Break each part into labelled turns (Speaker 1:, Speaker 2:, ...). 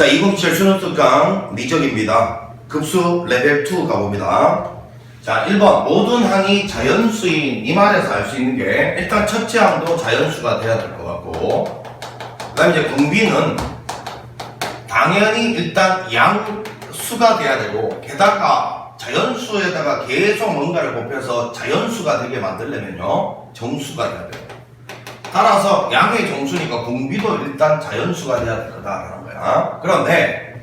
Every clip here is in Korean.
Speaker 1: 자, 2017 수능 특강 미적입니다. 급수 레벨 2 가봅니다. 자, 1번 모든 항이 자연수인 이 말에서 알 수 있는 게 일단 첫째 항도 자연수가 돼야 될 것 같고, 그 다음에 이제 공비는 당연히 일단 양수가 돼야 되고, 게다가 자연수에다가 계속 뭔가를 곱해서 자연수가 되게 만들려면요 정수가 돼야 돼요. 따라서 양의 정수니까 공비도 일단 자연수가 돼야 될 거다라는 거야. 그런데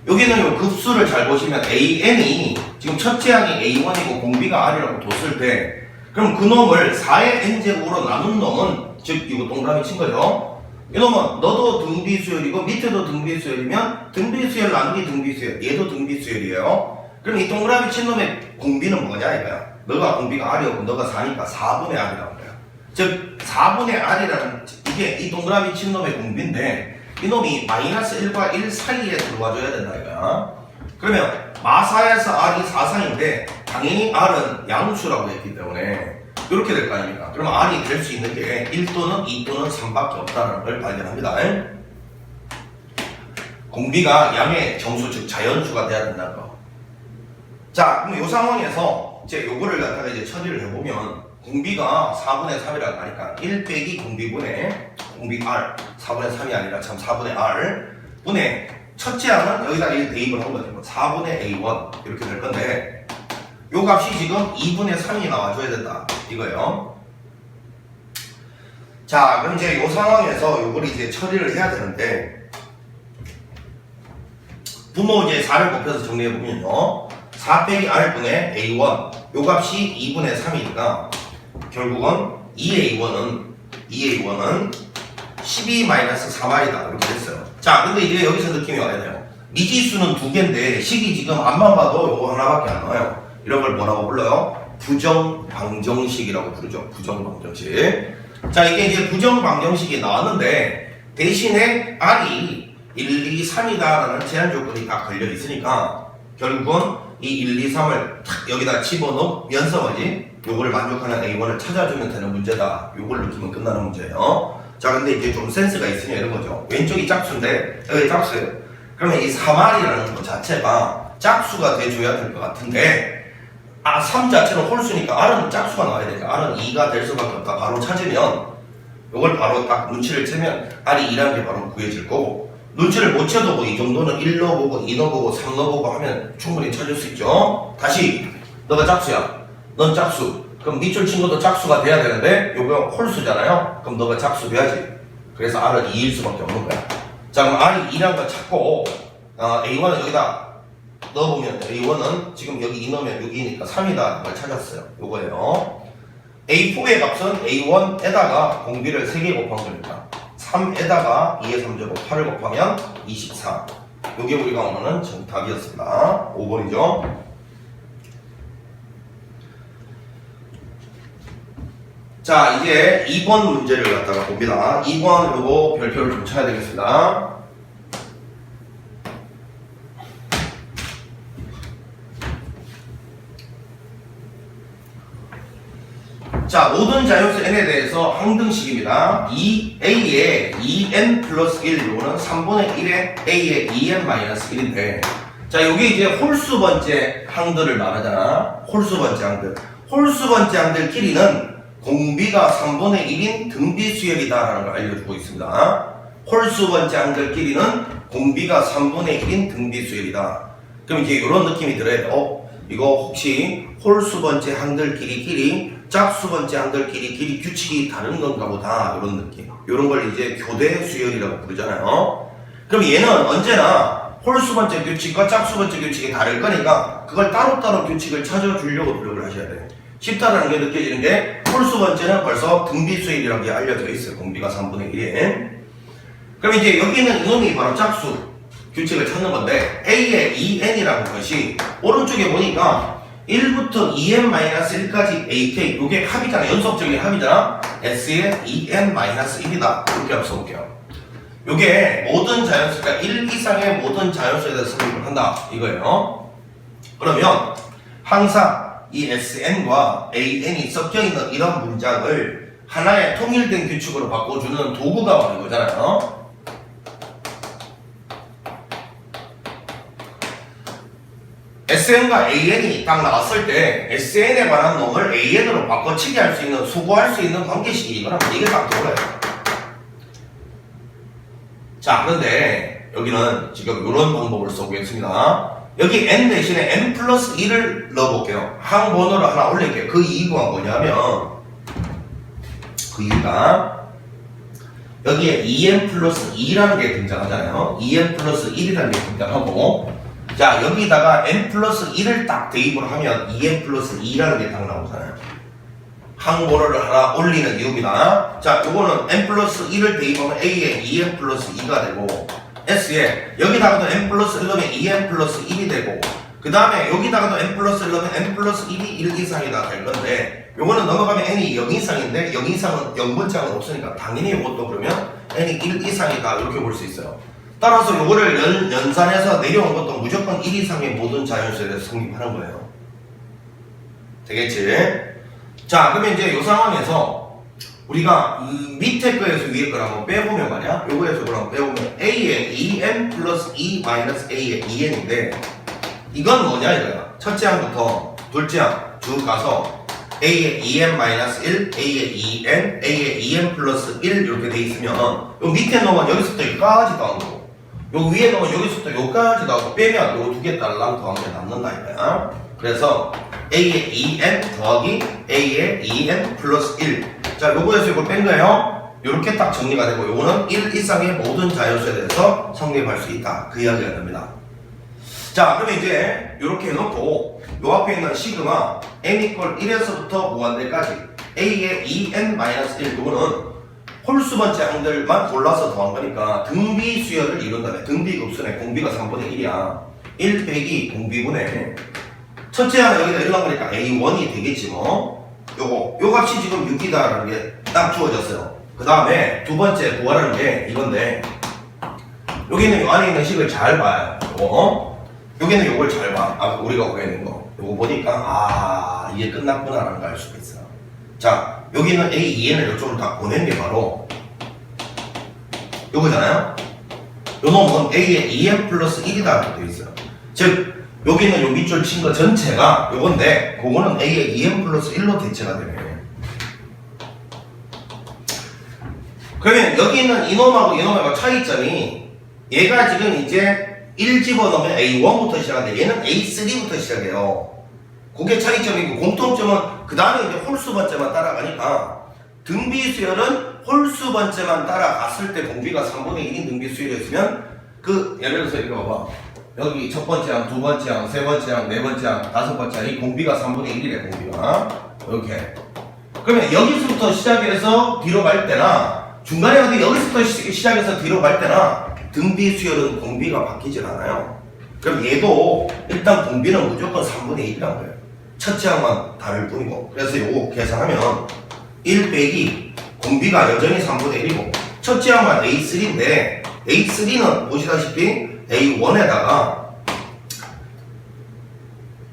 Speaker 1: 여기는 요 급수를 잘 보시면 AN이 지금 첫째 항이 A1이고 공비가 R이라고 뒀을 때, 그럼 그 놈을 4의 n제곱으로 나눈 놈은, 즉 이거 동그라미 친 거죠. 이 놈은 너도 등비수열이고 밑에도 등비수열이면 등비수열 나누기 등비수열, 얘도 등비수열이에요. 그럼 이 동그라미 친 놈의 공비는 뭐냐 이거야. 너가 공비가 R이었고 너가 4니까 4분의 R이라는 거야. 즉 4분의 R이라는, 이게 이 동그라미 친 놈의 공비인데 이 놈이 마이너스 1과 1 사이에 들어와줘야 된다 이거야. 그러면 마사에서 R이 4상인데 당연히 R은 양수라고 했기 때문에 이렇게 될 거 아닙니까? 그러면 R이 될 수 있는 게 1 또는 2 또는 3밖에 없다는 걸 발견합니다. 공비가 양의 정수, 즉 자연수가 돼야 된다는 거. 자, 그럼 이 상황에서 이제 요거를 갖다가 이제 처리를 해보면 공비가 4분의 3이라고 하니까 1 빼기 공비분의 공비 R, 4분의 3이 아니라 참 4분의 R 분의 첫째 항은 여기다 1 대입을 한 거죠. 4분의 A1 이렇게 될 건데 요 값이 지금 2분의 3이 나와줘야 된다 이거예요. 자, 그럼 이제 요 상황에서 요걸 이제 처리를 해야 되는데, 부모 이제 4를 곱해서 정리해보면요 4 빼기 R분의 A1 요 값이 2분의 3이니까 결국은 2A1은 12-3R이다 이렇게 됐어요. 자, 근데 이제 여기서 느낌이 와야 돼요. 미지수는 두 개인데 식이 지금 앞만 봐도 요거 하나밖에 안 나와요. 이런 걸 뭐라고 불러요? 부정방정식이라고 부르죠. 부정방정식. 자, 이게 이제 부정방정식이 나왔는데 대신에 R이 1, 2, 3이다라는 제한 조건이 딱 걸려 있으니까 결국은 이 1, 2, 3을 탁 여기다 집어넣으면서 뭐지? 요거를 만족하는 A1을 찾아주면 되는 문제다. 요걸 느끼면 끝나는 문제예요. 자, 근데 이제 좀 센스가 있으냐 이런 거죠. 왼쪽이 짝수인데 여기 짝수예요. 그러면 이 3R이라는 것 자체가 짝수가 돼줘야 될 것 같은데, 3 자체는 홀수니까 R은 짝수가 나와야 되니까 R은 2가 될 수밖에 없다. 바로 찾으면 요걸 바로 딱 눈치를 채면 R이 2라는 게 바로 구해질 거고, 눈치를 못 채도 뭐 이 정도는 1 넣어보고 2 넣어보고 3 넣어보고 하면 충분히 찾을 수 있죠. 다시 너가 짝수야, 넌 짝수. 그럼 밑줄 친구도 짝수가 돼야 되는데 요거 홀수잖아요. 그럼 너가 짝수 돼야지. 그래서 R은 2일 수밖에 없는 거야. 자, 그럼 R이 2라는 걸 찾고 A1은 여기다 넣어보면 A1은 지금 여기 2 넣으면 6이니까 3이다 걸 찾았어요. 요거예요. A4의 값은 A1에다가 공비를 3개 곱한 거니까 3에다가 2의 3제곱 8을 곱하면 24. 요게 우리가 원하는 정답이었습니다. 5번이죠. 자, 이제 2번 문제를 갖다가 봅니다. 2번 요거 별표를 좀 쳐야 되겠습니다. 자, 모든 자연수 n에 대해서 항등식입니다. A에 2n 플러스 1, 요거는 3분의 1에 A에 2n 마이너스 1인데, 자, 요게 이제 홀수 번째 항들을 말하잖아. 홀수 번째 항들. 홀수 번째 항들끼리는 공비가 3분의 1인 등비수열이다라는 걸 알려주고 있습니다. 홀수 번째 항들끼리는 공비가 3분의 1인 등비수열이다. 그럼 이제 이런 느낌이 들어요. 이거 혹시 홀수 번째 항들끼리 짝수 번째 항들끼리 규칙이 다른 건가 보다, 이런 느낌. 이런 걸 이제 교대 수열이라고 부르잖아요. 그럼 얘는 언제나 홀수 번째 규칙과 짝수 번째 규칙이 다를 거니까 그걸 따로따로 규칙을 찾아주려고 노력을 하셔야 돼요. 쉽다라는 게 느껴지는 게, 홀수 번째는 벌써 등비수열이라는 게 알려져 있어요. 공비가 3분의 1에. 그럼 이제 여기는 이놈이 바로 짝수 규칙을 찾는 건데, A의 2n이라는 것이 오른쪽에 보니까 1부터 2n-1까지 AK, 요게 합이잖아. 연속적인 합이잖아. S의 2n-1이다. 이렇게 한번 써볼게요. 요게 모든 자연수, 그러니까 1 이상의 모든 자연수에 대해서 설명을 한다 이거예요. 그러면 항상 이 SN과 AN이 섞여있는 이런 문장을 하나의 통일된 규칙으로 바꿔주는 도구가 바로 이거잖아요. SN과 AN이 딱 나왔을 때 SN에 관한 놈을 AN으로 바꿔치기 할 수 있는, 수거할 수 있는 관계식이 이거라면 이게 딱 떠올라요. 자, 그런데 여기는 지금 이런 방법을 써보겠습니다. 여기 n 대신에 n 플러스 1을 넣어볼게요. 항번호를 하나 올릴게요. 그 이유가 뭐냐면, 그 이유가 여기에 2n 플러스 2라는 게 등장하잖아요. 2n 플러스 1이라는 게 등장하고, 자, 여기다가 n 플러스 1을 딱 대입을 하면 2n 플러스 2라는 게 딱 나오잖아요. 항번호를 하나 올리는 이유입니다. 자, 요거는 n 플러스 1을 대입하면 a에 2n 플러스 2가 되고, s에 여기다가도 n 플러스 1 넣으면 2n 플러스 1이 되고, 그 다음에 여기다가도 n 플러스 1 넣으면 n 플러스 1이 1 이상이다 될 건데, 요거는 넘어가면 n이 0 이상인데 0 이상은 0번째는 없으니까 당연히 요것도 그러면 n이 1 이상이다 이렇게 볼 수 있어요. 따라서 요거를 연산해서 내려온 것도 무조건 1 이상의 모든 자연수에 대해서 성립하는 거예요. 되겠지? 자, 그러면 이제 요 상황에서 우리가 밑에 거에서 위에 거를 한번 빼보면 말이야. 요거에서 그럼 빼보면 a에 2n 플러스 2 마이너스 a에 2n인데 이건 뭐냐 이거야. 첫째 항부터 둘째 항 쭉 가서 a에 2n 마이너스 1, a에 2n, a에 2n 플러스 1 이렇게 돼 있으면 요 밑에 놈은 여기서부터 여기까지 더한 거고 요 위에 놈은 여기서부터 여기까지 더하고 빼면 요 두 개 달랑 더한 게 남는다 이거야. 그래서 a에 2n 더하기 a에 2n 플러스 1. 자, 요거에서 이걸 뺀 거예요. 요렇게 딱 정리가 되고 요거는 1 이상의 모든 자연수에 대해서 성립할 수 있다. 그 이야기가 됩니다. 자, 그러면 이제 요렇게 해놓고 요 앞에 있는 시그마 n 이퀄 1에서부터 무한대까지 a의 2n-1 요거는 홀수 번째 항들만 골라서 더한 거니까 등비 수열을 이룬 다음에 등비 급수네. 공비가 3분의 1이야. 1 빼기 공비분의 첫째 항 여기다 일어난 거니까 a1이 되겠지 뭐. 요 값이 지금 6이다라는 게 딱 주어졌어요. 그 다음에 두 번째 구하라는 게 이건데 여기는 요 안에 있는 식을 잘 봐요. 여기는 요걸 잘 봐. 아, 우리가 구해낸 거. 요거 보니까 이게 끝났구나라는 걸 알 수가 있어. 자, 여기는 a, 2n을 이쪽으로 다 보낸 게 바로 요거잖아요. 요 놈은 a에 2n 플러스 1이다 되어 있어요. 즉 여기는 요 밑줄 친 거 전체가 요건데 그거는 a에 2n 플러스 1로 대체가 되네. 그러면 여기 있는 이놈하고 이놈하고 차이점이 얘가 지금 이제 1 집어넣으면 A1부터 시작하는데 얘는 A3부터 시작해요. 그게 차이점이고 공통점은 그 다음에 이제 홀수 번째만 따라가니까 등비 수열은 홀수 번째만 따라갔을 때 공비가 3분의 1인 등비 수열이었으면 그 예를 들어서 이거 봐봐. 여기 첫 번째 항, 두 번째 항, 세 번째 항, 네 번째 항, 다섯 번째 항 이 공비가 3분의 1이래 공비가. 이렇게. 그러면 여기서부터 시작해서 뒤로 갈 때나 중간에 어디 여기서부터 시작해서 뒤로 갈 때나 등비 수열은 공비가 바뀌질 않아요. 그럼 얘도 일단 공비는 무조건 3분의 1이란 거예요. 첫째 항만 다를 뿐이고. 그래서 요거 계산하면 1 빼기 공비가 여전히 3분의 1이고 첫째 항만 A3인데 A3는 보시다시피 A1에다가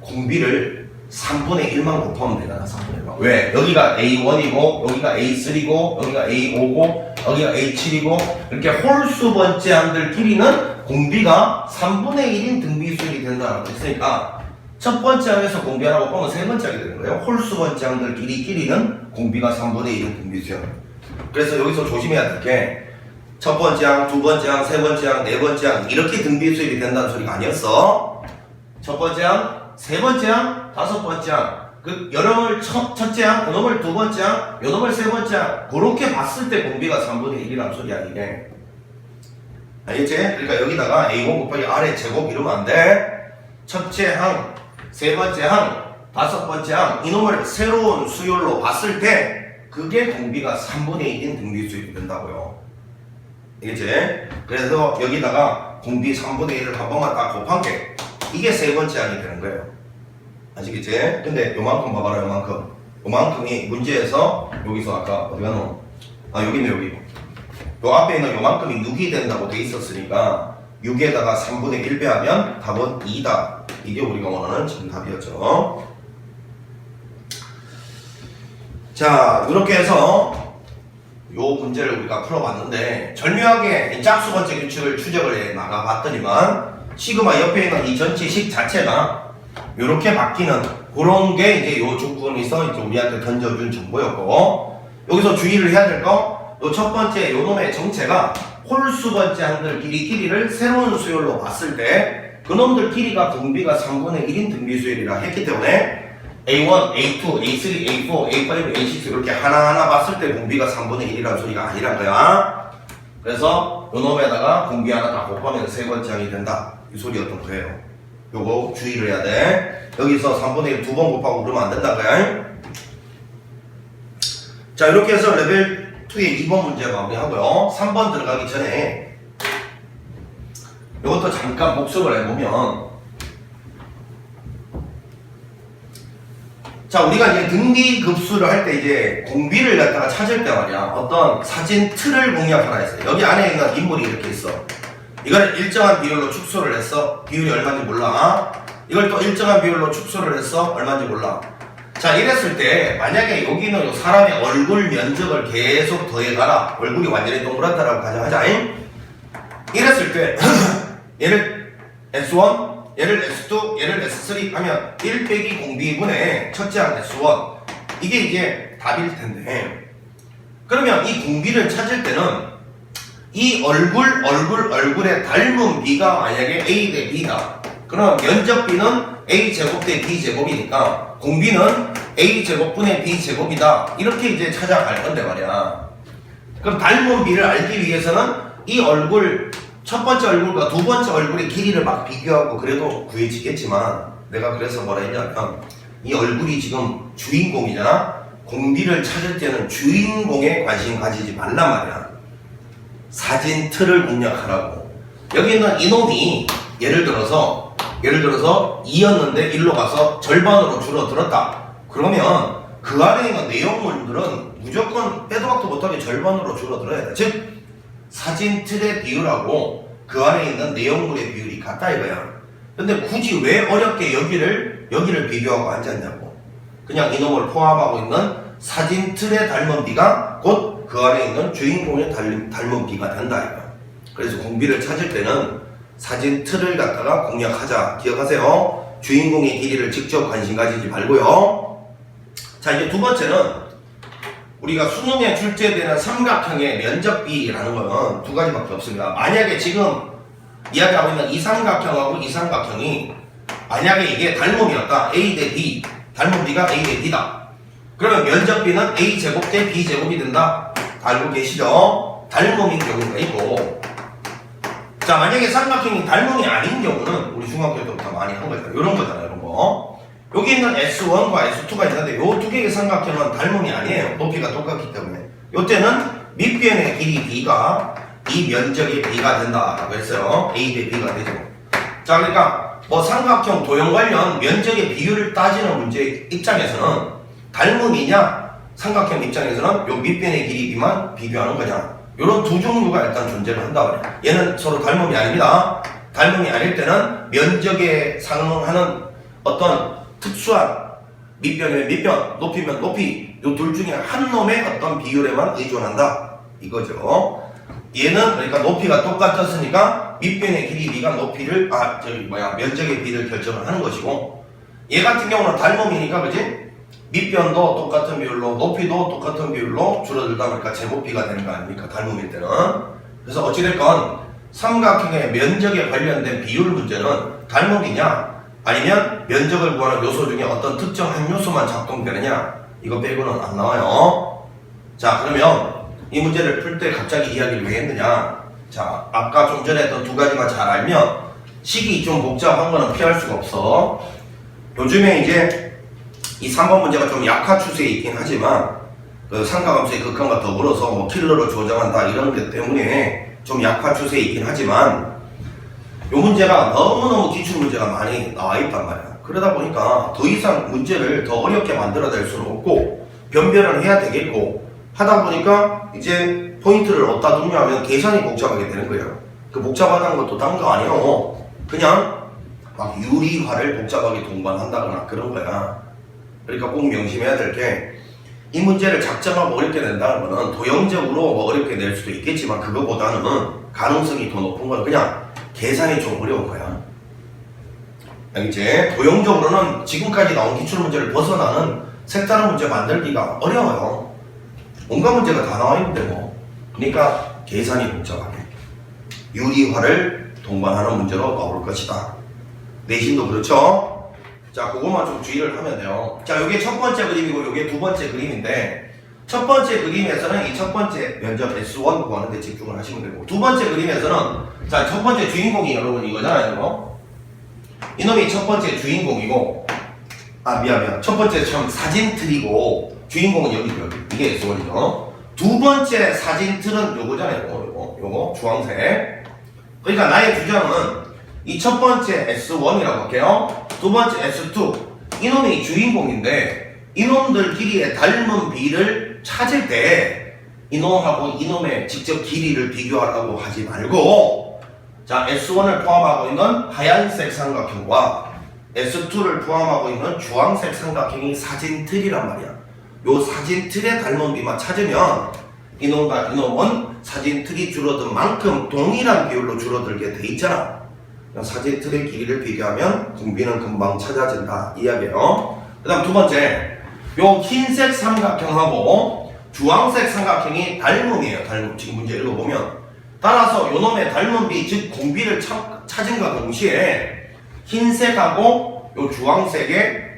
Speaker 1: 공비를 3분의 1만 곱하면 되잖아. 3분의 1만. 왜? 여기가 A1이고 여기가 A3고 여기가 A5고 여기가 A7이고 이렇게 홀수 번째 항들끼리는 공비가 3분의 1인 등비 수열이 된다고 했으니까 첫 번째 항에서 공비 하나고 보면 세 번째 항이 되는 거예요. 홀수 번째 항들끼리는 공비가 3분의 1인 등비 수열. 그래서 여기서 조심해야 될 게 첫 번째 항, 두 번째 항, 세 번째 항, 네 번째 항 이렇게 등비 수열이 된다는 소리가 아니었어. 첫 번째 항, 세 번째 항, 다섯 번째 항 그 요놈을 첫째 항, 요놈을 두 번째 항, 요놈을 세 번째 항 그렇게 봤을 때 공비가 3분의 1이라는 소리 아니게. 알겠지? 그러니까 여기다가 A1 곱하기 R의 제곱 이러면 안 돼. 첫째 항, 세 번째 항, 다섯 번째 항 이놈을 새로운 수열로 봤을 때 그게 공비가 3분의 1인 등비 수열이 된다고요. 알겠지? 그래서 여기다가 공비 3분의 1을 한 번만 딱 곱한 게 이게 세 번째 항이 되는 거예요. 아시겠지? 근데 요만큼 봐봐라. 요만큼이 문제에서 여기서 아까 어디 가노? 여기 있네. 여기 요 앞에 있는 요만큼이 6이 된다고 돼 있었으니까 6에다가 3분의 1 배하면 답은 2다. 이게 우리가 원하는 지금 답이었죠. 자, 이렇게 해서 요 문제를 우리가 풀어봤는데 절묘하게 짝수 번째 규칙을 추적을 해 나가봤더니만 시그마 옆에 있는 이 전체 식 자체가 이렇게 바뀌는 그런 게 이제 요 조건에서 이제 우리한테 던져준 정보였고, 여기서 주의를 해야 될 거, 요 첫 번째 요놈의 정체가 홀수 번째 한들 길이를 새로운 수열로 봤을 때 그놈들 길이가 등비가 3분의 1인 등비 수열이라 했기 때문에 A1, A2, A3, A4, A5, A6 이렇게 하나하나 봤을 때 공비가 3분의 1이라는 소리가 아니란 거야. 그래서 요놈에다가 공비 하나 다 곱하면 세 번째 항이 된다, 이 소리였던 거예요. 요거 주의를 해야 돼. 여기서 3분의 1 두 번 곱하고 그러면 안 된다 거야. 자, 이렇게 해서 레벨 2의 2번 문제 마무리하고요. 3번 들어가기 전에 이것도 잠깐 복습을 해보면, 자, 우리가 이제 등비 급수를 할 때 이제 공비를 갖다가 찾을 때 말이야, 어떤 사진 틀을 공략하라 했어요. 여기 안에 있는 인물이 이렇게 있어. 이걸 일정한 비율로 축소를 했어. 비율이 얼마인지 몰라. 이걸 또 일정한 비율로 축소를 했어. 얼마인지 몰라. 자, 이랬을 때 만약에 여기는 요 사람의 얼굴 면적을 계속 더해가라. 얼굴이 완전히 동그랗다라고 가정하자. 이랬을 때 얘를 S1, 얘를 S2, 얘를 S3 하면 1 빼기 공비분의 첫째 항 S1, 이게 이제 답일 텐데, 그러면 이 공비를 찾을 때는 이 얼굴의 닮은 비가 만약에 A 대 B다. 그럼 면적 B는 A 제곱 대 B 제곱이니까 공비는 A 제곱분의 B 제곱이다. 이렇게 이제 찾아갈 건데 말이야. 그럼 닮은 비를 알기 위해서는 이 얼굴, 첫 번째 얼굴과 두 번째 얼굴의 길이를 막 비교하고 그래도 구해지겠지만, 내가 그래서 뭐라 했냐면, 이 얼굴이 지금 주인공이잖아. 공비를 찾을 때는 주인공에 관심 가지지 말란 말이야. 사진 틀을 공략하라고. 여기 있는 이놈이 예를 들어서 2였는데 1로 가서 절반으로 줄어들었다. 그러면 그 안에 있는 내용물들은 무조건 빼도 박도 못하게 절반으로 줄어들어야 돼. 즉 사진 틀의 비율하고 그 안에 있는 내용물의 비율이 같다 이거야. 근데 굳이 왜 어렵게 여기를 비교하고 앉았냐고. 그냥 이놈을 포함하고 있는 사진 틀의 닮은 비가 곧 그 안에 있는 주인공의 닮은 비가 된다 이거야. 그래서 공비를 찾을 때는 사진 틀을 갖다가 공략하자. 기억하세요. 주인공의 길이를 직접 관심 가지지 말고요. 자, 이제 두 번째는 우리가 수능에 출제되는 삼각형의 면적비라는 거는 두 가지밖에 없습니다. 만약에 지금 이야기하고 있는 이 삼각형하고 이 삼각형이 만약에 이게 닮음이었다. A 대 B, 닮은 B가 A 대 B다. 그러면 면적비는 A 제곱 대 B 제곱이 된다. 알고 계시죠? 닮음인 경우가 있고, 자, 만약에 삼각형이 닮음이 아닌 경우는 우리 중학교 때부터 많이 한 거잖아요. 이런 거잖아요, 이런 거. 여기 있는 S1과 S2가 있는데 요 두 개의 삼각형은 닮음이 아니에요. 높이가 똑같기 때문에. 요때는 밑변의 길이 B가 이 면적의 B가 된다라고 했어요. A 대 B가 되죠. 자, 그러니까 뭐 삼각형 도형 관련 면적의 비율을 따지는 문제 입장에서는 닮음이냐, 삼각형 입장에서는 요 밑변의 길이 B만 비교하는 거냐, 요런 두 종류가 일단 존재를 한다 말이야. 얘는 서로 닮음이 아닙니다. 닮음이 아닐 때는 면적에 상응하는 어떤 특수한 밑변이면 밑변, 높이면 높이, 요 둘 중에 한 놈의 어떤 비율에만 의존한다 이거죠. 얘는 그러니까 높이가 똑같았으니까 밑변의 길이 B가 높이를 면적의 B를 결정을 하는 것이고, 얘 같은 경우는 닮음이니까 그지? 밑변도 똑같은 비율로, 높이도 똑같은 비율로 줄어들다 보니까 제곱 B가 되는 거 아닙니까? 닮음일 때는. 그래서 어찌됐건 삼각형의 면적에 관련된 비율 문제는 닮음이냐 아니면 면적을 구하는 요소 중에 어떤 특정 한 요소만 작동되느냐, 이거 빼고는 안 나와요. 자, 그러면 이 문제를 풀 때 갑자기 이야기를 왜 했느냐. 자, 아까 좀 전에 했던 두 가지만 잘 알면 식이 좀 복잡한 거는 피할 수가 없어. 요즘에 이제 이 3번 문제가 좀 약화 추세에 있긴 하지만 그 상가감수의 극한과 더불어서 뭐 킬러로 조정한다 이런 것 때문에 좀 약화 추세에 있긴 하지만 이 문제가 너무너무 기출 문제가 많이 나와 있단 말이야. 그러다 보니까 더 이상 문제를 더 어렵게 만들어낼 수는 없고 변별을 해야 되겠고, 하다 보니까 이제 포인트를 어디다 두냐면 계산이 복잡하게 되는 거예요. 그 복잡하다는 것도 딴 거 아니에요. 그냥 막 유리화를 복잡하게 동반한다거나 그런 거야. 그러니까 꼭 명심해야 될 게, 이 문제를 작정하고 어렵게 낸다는 거는 도형적으로 뭐 어렵게 낼 수도 있겠지만 그거보다는 가능성이 더 높은 건 그냥 계산이 좀 어려운 거야. 알겠지? 도형적으로는 지금까지 나온 기출문제를 벗어나는 색다른 문제 만들기가 어려워요. 온갖 문제가 다 나와 있는데 뭐. 그러니까 계산이 복잡하게. 유리화를 동반하는 문제로 나올 것이다. 내신도 그렇죠? 자, 그것만 좀 주의를 하면 돼요. 자, 요게 첫 번째 그림이고 요게 두 번째 그림인데 첫 번째 그림에서는 이 첫 번째 면적 S1 구하는 데 집중을 하시면 되고 두 번째 그림에서는 자, 첫 번째 주인공이 여러분 이거잖아요, 이거. 이놈이 첫 번째 주인공이고 미안. 첫 번째 참 사진 틀이고 주인공은 여기죠. 이게 S1이죠. 두 번째 사진 틀은 요거잖아요. 요거 주황색. 그러니까 나의 주장은 이 첫 번째 S1이라고 할게요. 두 번째 S2. 이놈이 주인공인데 이놈들끼리의 닮은 비를 찾을 때 이놈하고 이놈의 직접 길이를 비교하라고 하지 말고 자, S1을 포함하고 있는 하얀색 삼각형과 S2를 포함하고 있는 주황색 삼각형이 사진틀이란 말이야. 요 사진틀의 닮은 비만 찾으면 이놈과 이놈은 사진틀이 줄어든 만큼 동일한 비율로 줄어들게 돼 있잖아. 사진틀의 길이를 비교하면 공비는 금방 찾아진다 이야기예요. 그 다음 두 번째, 요 흰색 삼각형하고 주황색 삼각형이 닮음이에요. 닮음. 지금 문제 읽어보면 따라서 요놈의 닮은 비, 즉 공비를 찾은과 동시에 흰색하고 요 주황색의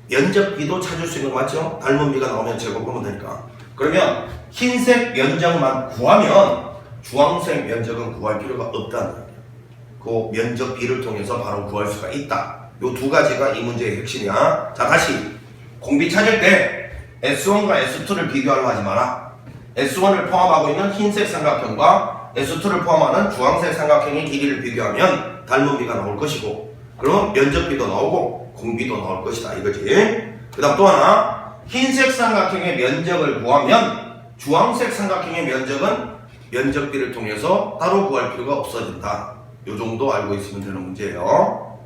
Speaker 1: 면적비도 찾을 수 있는 거 맞죠? 닮은 비가 나오면 제곱하면 되니까. 그러면 흰색 면적만 구하면 주황색 면적은 구할 필요가 없다는 거예요. 그 면적비를 통해서 바로 구할 수가 있다. 요 두 가지가 이 문제의 핵심이야. 자, 다시 공비 찾을 때 S1과 S2를 비교하려 하지 마라. S1을 포함하고 있는 흰색 삼각형과 S2를 포함하는 주황색 삼각형의 길이를 비교하면 닮은 비가 나올 것이고 그러면 면적비도 나오고 공비도 나올 것이다 이거지. 그 다음 또 하나, 흰색 삼각형의 면적을 구하면 주황색 삼각형의 면적은 면적비를 통해서 따로 구할 필요가 없어진다. 요 정도 알고 있으면 되는 문제예요.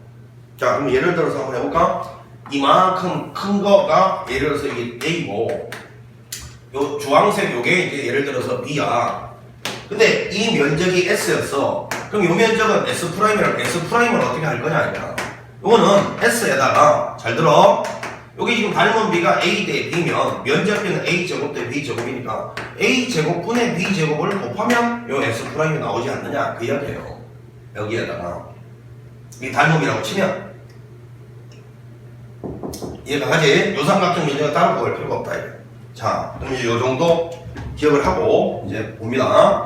Speaker 1: 자, 그럼 예를 들어서 한번 해볼까? 이만큼 큰 거가 예를 들어서 이게 A고 요 주황색 요게 이제 예를 들어서 B야. 근데 이 면적이 S였어. 그럼 요 면적은 S'이라고 S'을 어떻게 할 거냐 이거야. 요거는 S에다가 잘 들어. 여기 지금 닮은 B가 A 대 B면 면적비는 A제곱 대 B제곱이니까 A제곱분의 B제곱을 곱하면 요 S'이 나오지 않느냐 그 이야기예요. 여기에다가 이 닮음이라고 치면 이해가 가지? 요 삼각형 면적은 따로 구할 필요가 없다 이래. 자, 그럼 이제 요 정도 기억을 하고 이제 봅니다.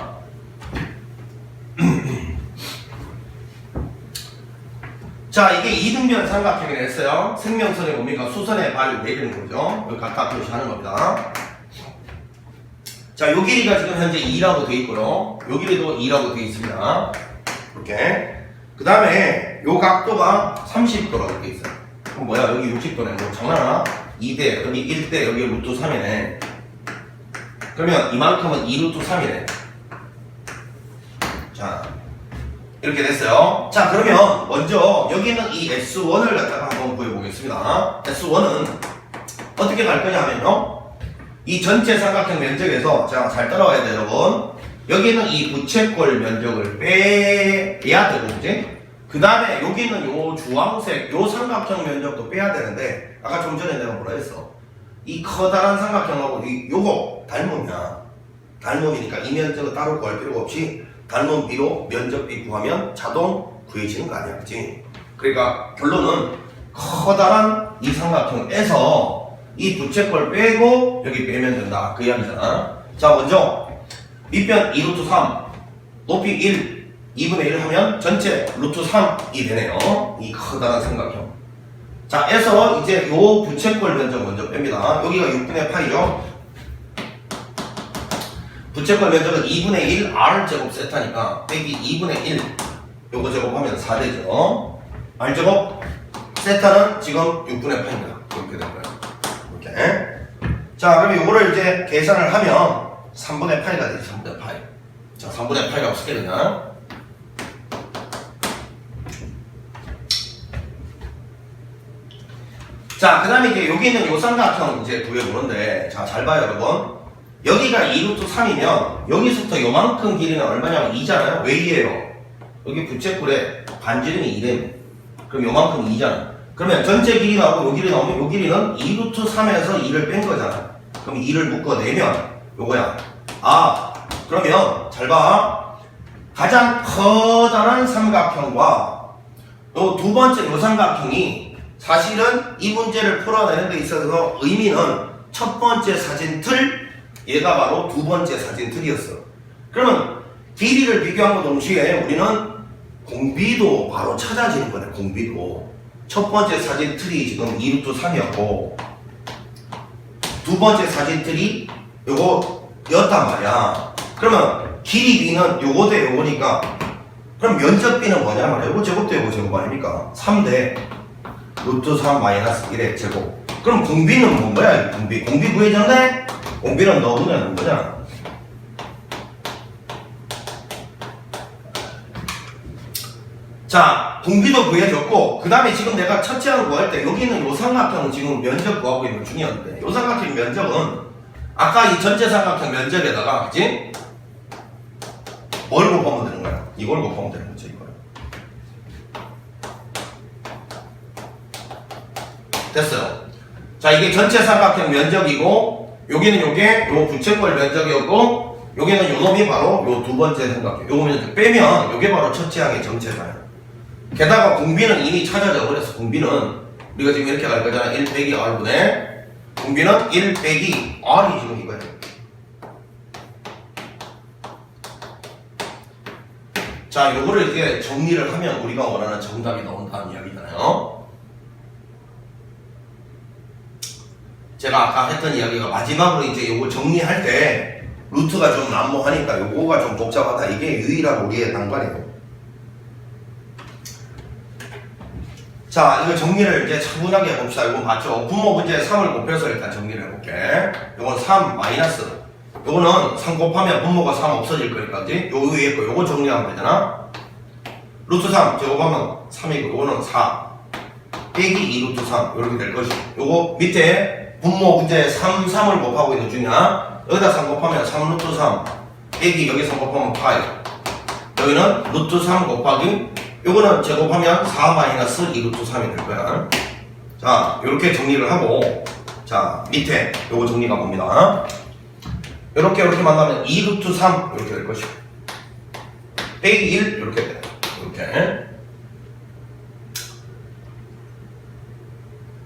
Speaker 1: 자, 이게 이등변 삼각형이라 했어요. 생명선이 뭡니까? 수선의 발 내리는 거죠. 여기 각각 표시하는 겁니다. 자, 요 길이가 지금 현재 2라고 되어 있고요. 요 길이도 2라고 되어 있습니다. 이렇게. 그 다음에 요 각도가 30도라고 되어 있어요. 그럼 뭐야? 여기 60도네. 뭐 장난하나? 2대, 여기 1대, 여기 루트 3이네. 그러면 이만큼은 2루트 3이네. 자, 이렇게 됐어요. 자, 그러면 먼저 여기는 이 S1을 갖다가 한번 보여보겠습니다. S1은 어떻게 갈 거냐 하면요. 이 전체 삼각형 면적에서 자, 잘 따라와야 돼요, 여러분. 여기는 이 부채꼴 면적을 빼야 되고, 그지? 그 다음에 여기는 요 주황색, 요 삼각형 면적도 빼야 되는데, 아까 좀 전에 내가 뭐라 했어? 이 커다란 삼각형하고 요거 닮음이야. 닮음이니까 이 면적은 따로 구할 필요가 없이 닮은 비로 면적비 구하면 자동 구해지는 거 아니야, 그치? 그러니까 결론은 커다란 이 삼각형에서 이 부채꼴 빼고 여기 빼면 된다 그 이야기잖아. 자, 먼저 밑변 2루트 3 높이 1 2분의 1 하면 전체 루트 3이 되네요. 이 커다란 삼각형. 자, 에서 이제 요 부채꼴 면적 먼저 뺍니다. 여기가 6분의 8이죠. 부채꼴 면적은 2분의 1 R제곱 세타니까 빼기 2분의 1 요거 제곱하면 4되죠. R제곱 세타는 지금 6분의 8입니다. 이렇게 된 거예요. 이렇게. 자, 그러면 요거를 이제 계산을 하면 3분의 8가 되지. 3분의 8. 자, 3분의 8이 어떻게 되냐? 자, 그 다음에 이제 여기는 요 삼각형 이제 구해보는데, 자, 잘 봐요, 여러분. 여기가 2루트 3이면, 여기서부터 요만큼 길이는 얼마냐면 2잖아요? 왜 2예요? 여기 부채꼴에 반지름이 2래. 그럼 요만큼 2잖아. 그러면 전체 길이 나오고 요 길이 나오면 요 길이는 2루트 3에서 2를 뺀 거잖아. 그럼 2를 묶어내면 요거야. 아, 그러면 잘 봐. 가장 커다란 삼각형과 요 두 번째 요 삼각형이 사실은 이 문제를 풀어내는 데 있어서 의미는 첫 번째 사진 틀, 얘가 바로 두 번째 사진 틀이었어. 그러면 길이를 비교한 것 동시에 우리는 공비도 바로 찾아지는 거네. 공비도 첫 번째 사진 틀이 지금 2루트 3이었고 두 번째 사진 틀이 요거였단 말이야. 그러면 길이 b는 요거 대 요거니까 그럼 면적 b는 뭐냐 말이야. 요거 제곱 대 요거 제곱 아닙니까? 3대 루트 3 마이너스 1의 제곱. 그럼 공비는 뭔 거야? 공비 구해졌네? 공비는 너무나 넣은 거잖아. 자, 공비도 구해줬고, 그 다음에 지금 내가 첫째 항 구할 때, 여기는 요 삼각형은 지금 면적 구하고 있는 중이었는데, 요 삼각형 면적은, 아까 이 전체 삼각형 면적에다가, 그치? 뭘 곱하면 되는 거야? 이걸 곱하면 되는 거죠, 이걸. 됐어요. 자, 이게 전체 삼각형 면적이고, 여기는 요게, 요 부채꼴 면적이었고, 여기는 요 놈이 바로 요 두 번째 삼각형. 요 면적 빼면, 요게 바로 첫째 항의 정체잖아요. 게다가 공비는 이미 찾아져 버렸어. 공비는 우리가 지금 이렇게 갈 거잖아. 1 빼기 R분의 공비는 1 빼기 R이 지금 이거야. 자, 요거를 이제 정리를 하면 우리가 원하는 정답이 나온다는 이야기잖아요. 제가 아까 했던 이야기가 마지막으로 이제 요거 정리할 때 루트가 좀 난무하니까 요거가 좀 복잡하다. 이게 유일한 우리의 난관이에요. 자, 이거 정리를 이제 차분하게 해봅시다. 이거 맞죠? 분모 문제 3을 곱해서 일단 정리를 해볼게. 이건 3 마이너스. 요거는 3 곱하면 분모가 3 없어질 거니까, 그지? 요 위에 거, 요거 정리하면 되잖아? 루트 3 제곱하면 3이고, 요거는 4. 빼기 2 루트 3. 요렇게 될 것이고. 요거 밑에 분모 문제 3, 3을 곱하고 있는 중이야. 여기다 3 곱하면 3 루트 3. 빼기 여기 3 곱하면 8. 여기는 루트 3 곱하기 요거는 제곱하면 4 마이너스 2 루트 3이 될 거야. 자, 요렇게 정리를 하고, 자, 밑에 요거 정리가 봅니다. 요렇게 만나면 2 루트 3 이렇게 될 것이고, 빼기 1 이렇게 돼. 이렇게.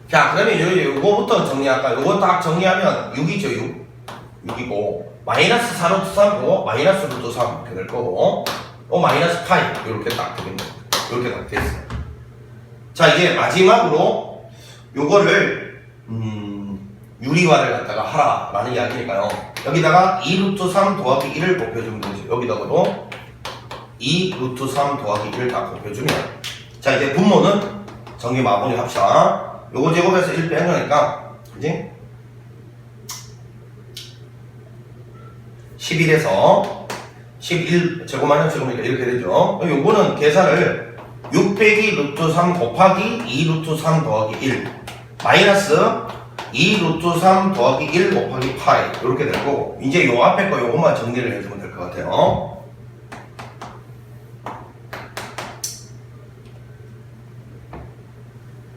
Speaker 1: 자, 그러면 요거부터 정리할까? 요거 딱 정리하면 6이죠, 6. 6이고, 마이너스 4 루트 3, 요거 마이너스 루트 3 이렇게 될 거고, 마이너스 파이 이렇게 딱 되겠네. 이렇게 딱 됐어요. 자, 이제 마지막으로 요거를 유리화를 갖다가 하라라는 이야기니까요. 여기다가 2 루트 3 더하기 1을 곱해주면 되죠. 여기다가도 2 루트 3 더하기 1을 딱 곱해주면, 자, 이제 분모는 정리 마무리 합시다. 요거 제곱해서 1 빼는 거니까, 그지? 11에서 11 제곱하면 제곱이니까 이렇게 되죠. 요거는 계산을 6 빼기 루트 3 곱하기 2 루트 3 더하기 1 마이너스 2 루트 3 더하기 1 곱하기 파이 이렇게 되고, 이제 요 앞에 거 요것만 정리를 해주면 될 것 같아요.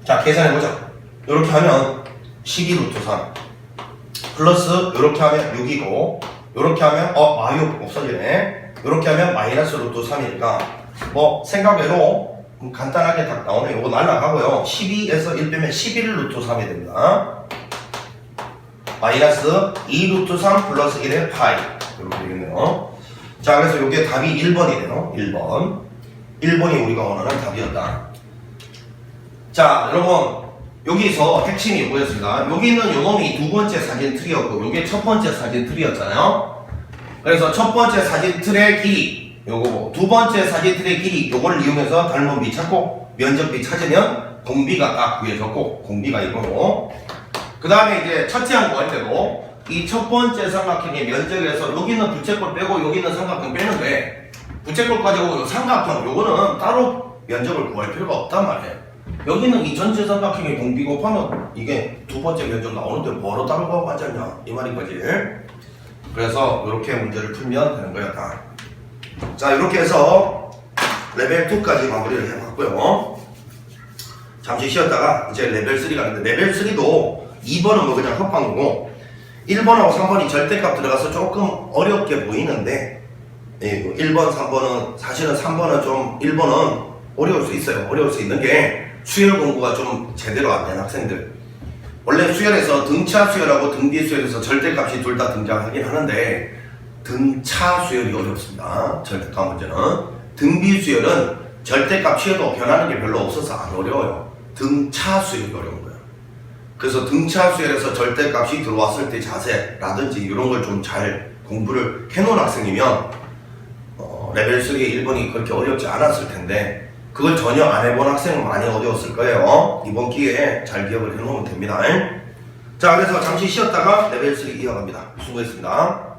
Speaker 1: 자, 계산해보자. 이렇게 하면 12 루트 3 플러스 이렇게 하면 6이고, 이렇게 하면 마육 없어지네. 이렇게 하면 마이너스 루트 3이니까 뭐 생각외로 간단하게 딱 나오네. 이거 날라가고요. 12에서 1 빼면 11 루트 3이 됩니다. 마이너스 2 루트 3 플러스 1의 파이 이렇게 되겠네요. 자, 그래서 이게 답이 1번이네요. 1번. 1번이 우리가 원하는 답이었다. 자, 여러분 여기서 핵심이 뭐였습니다. 여기는 요놈이 두 번째 사진 틀이었고, 요게 첫 번째 사진 틀이었잖아요. 그래서 첫 번째 사진 틀의 길이 요거고, 두 번째 사진 틀의 길이 요걸 이용해서 닮은 비 찾고 면적 비 찾으면 공비가 딱 구해졌고, 공비가 이거고, 그 다음에 이제 첫째 항 구할 때도 이 첫 번째 삼각형의 면적에서 여기는 부채꼴 빼고 여기는 삼각형 빼는데, 부채꼴 가지고 요 삼각형 요거는 따로 면적을 구할 필요가 없단 말이에요. 여기는 이 전체 삼각형의 공비 곱하면 이게 두 번째 면적 나오는데 뭐로 따로 구하고 앉았냐 이 말인 거지. 그래서 이렇게 문제를 풀면 되는 거였다. 자, 이렇게 해서 레벨 2까지 마무리를 해봤고요. 잠시 쉬었다가 이제 레벨 3 가는데 레벨 3도 2번은 뭐 그냥 헛방이고 1번하고 3번이 절대값 들어가서 조금 어렵게 보이는데 1번, 3번은 사실은 3번은 좀 1번은 어려울 수 있어요. 어려울 수 있는 게 수열 공부가 좀 제대로 안 된 학생들. 원래 수열에서 등차 수열하고 등비 수열에서 절대값이 둘 다 등장하긴 하는데 등차 수열이 어렵습니다. 절대값 문제는. 등비 수열은 절대값 취해도 변하는 게 별로 없어서 안 어려워요. 등차 수열이 어려운 거예요. 그래서 등차 수열에서 절대값이 들어왔을 때 자세라든지 이런 걸 좀 잘 공부를 해놓은 학생이면 레벨 3 1번이 그렇게 어렵지 않았을 텐데 그걸 전혀 안 해본 학생은 많이 어려웠을 거예요. 이번 기회에 잘 기억을 해놓으면 됩니다. 자, 그래서 잠시 쉬었다가 레벨 3 이어갑니다. 수고했습니다.